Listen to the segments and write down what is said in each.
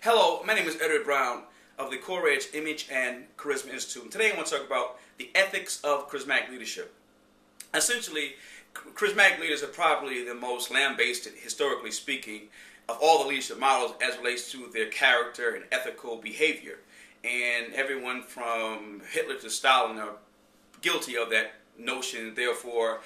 Hello, my name is Edward Brown of the Courage Image and Charisma Institute. And today I want to talk about the ethics of charismatic leadership. Essentially, charismatic leaders are probably the most lambasted, historically speaking, of all the leadership models as relates to their character and ethical behavior. And everyone from Hitler to Stalin are guilty of that notion. Therefore,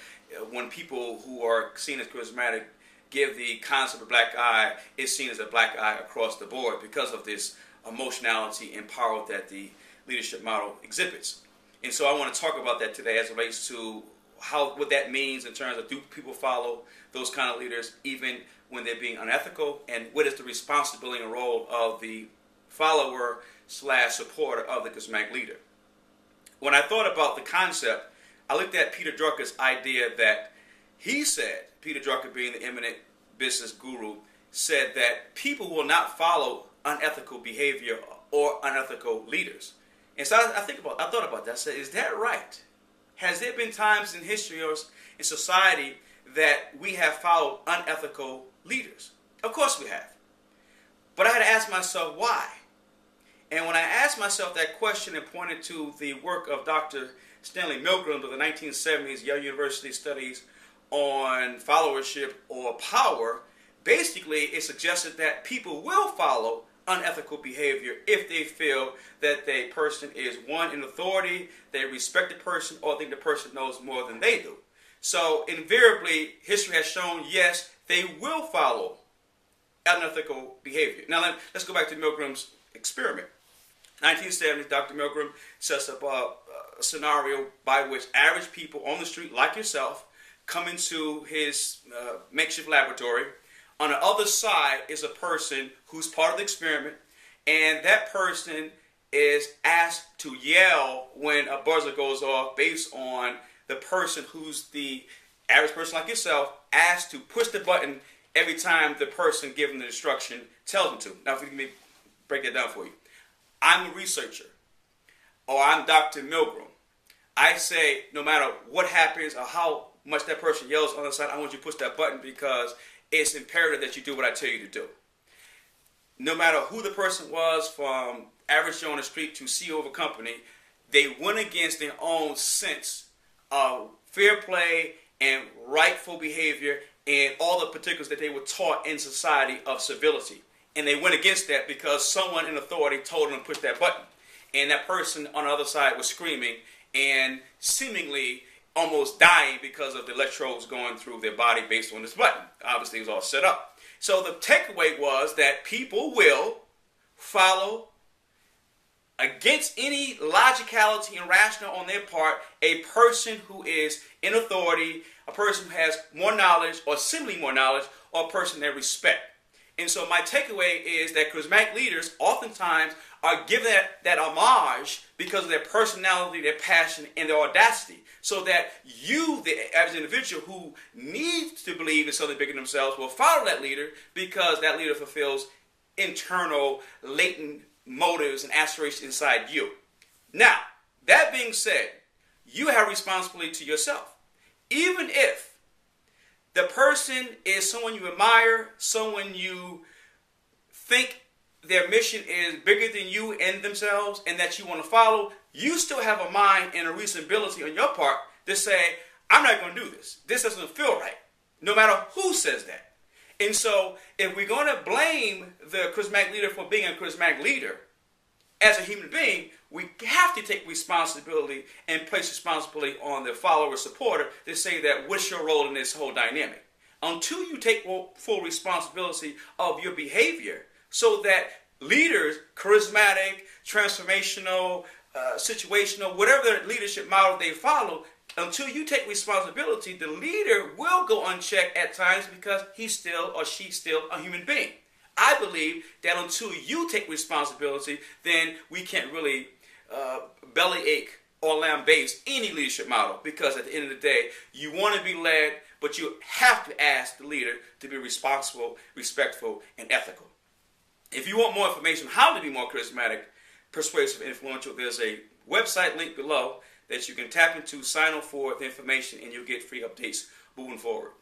when people who are seen as charismatic give the concept of black eye, it's seen as a black eye across the board because of this emotionality and power that the leadership model exhibits. And so I want to talk about that today as it relates to what that means in terms of, do people follow those kind of leaders even when they're being unethical, and what is the responsibility and role of the follower / supporter of the charismatic leader. When I thought about the concept, I looked at Peter Drucker's idea that he said, Peter Drucker being the eminent business guru, said that people will not follow unethical behavior or unethical leaders. And so I thought about that. I said, is that right? Has there been times in history or in society that we have followed unethical leaders? Of course we have. But I had to ask myself why. And when I asked myself that question and pointed to the work of Dr. Stanley Milgram of the 1970s Yale University studies on followership or power, basically it suggested that people will follow unethical behavior if they feel that the person is, one, in authority, they respect the person, or think the person knows more than they do. So invariably, history has shown, yes, they will follow unethical behavior. Now let's go back to Milgram's experiment. 1970s, Dr. Milgram sets up a scenario by which average people on the street, like yourself, come into his makeshift laboratory. On the other side is a person who's part of the experiment, and that person is asked to yell when a buzzer goes off based on the person who's the average person like yourself, asked to push the button every time the person given the instruction tells them to. Now, if you let me break that down for you. I'm a researcher, or I'm Dr. Milgram. I say, no matter what happens or how much that person yells on the side, I want you to push that button because it's imperative that you do what I tell you to do. No matter who the person was, from average Joe on the street to CEO of a company, they went against their own sense of fair play and rightful behavior and all the particulars that they were taught in society of civility. And they went against that because someone in authority told them to push that button. And that person on the other side was screaming and seemingly almost dying because of the electrodes going through their body based on this button. Obviously, it was all set up. So the takeaway was that people will follow, against any logicality and rational on their part, a person who is in authority, a person who has more knowledge or simply more knowledge, or a person they respect. And so my takeaway is that charismatic leaders oftentimes are given that homage because of their personality, their passion, and their audacity. So that you, the average individual who needs to believe in something bigger than themselves, will follow that leader because that leader fulfills internal, latent motives and aspirations inside you. Now, that being said, you have responsibility to yourself. Even if the person is someone you admire, someone you think their mission is bigger than you and themselves, and that you want to follow, you still have a mind and a reasonability on your part to say, I'm not going to do this. This doesn't feel right, no matter who says that. And so if we're going to blame the charismatic leader for being a charismatic leader, as a human being, we have to take responsibility and place responsibility on the follower supporter to say that, what's your role in this whole dynamic? Until you take full responsibility of your behavior, so that leaders, charismatic, transformational, situational, whatever the leadership model they follow, until you take responsibility, the leader will go unchecked at times because he's still or she's still a human being. I believe that until you take responsibility, then we can't really bellyache or lambaste any leadership model, because at the end of the day, you want to be led, but you have to ask the leader to be responsible, respectful, and ethical. If you want more information on how to be more charismatic, persuasive, and influential, there's a website link below that you can tap into, sign up for the information, and you'll get free updates moving forward.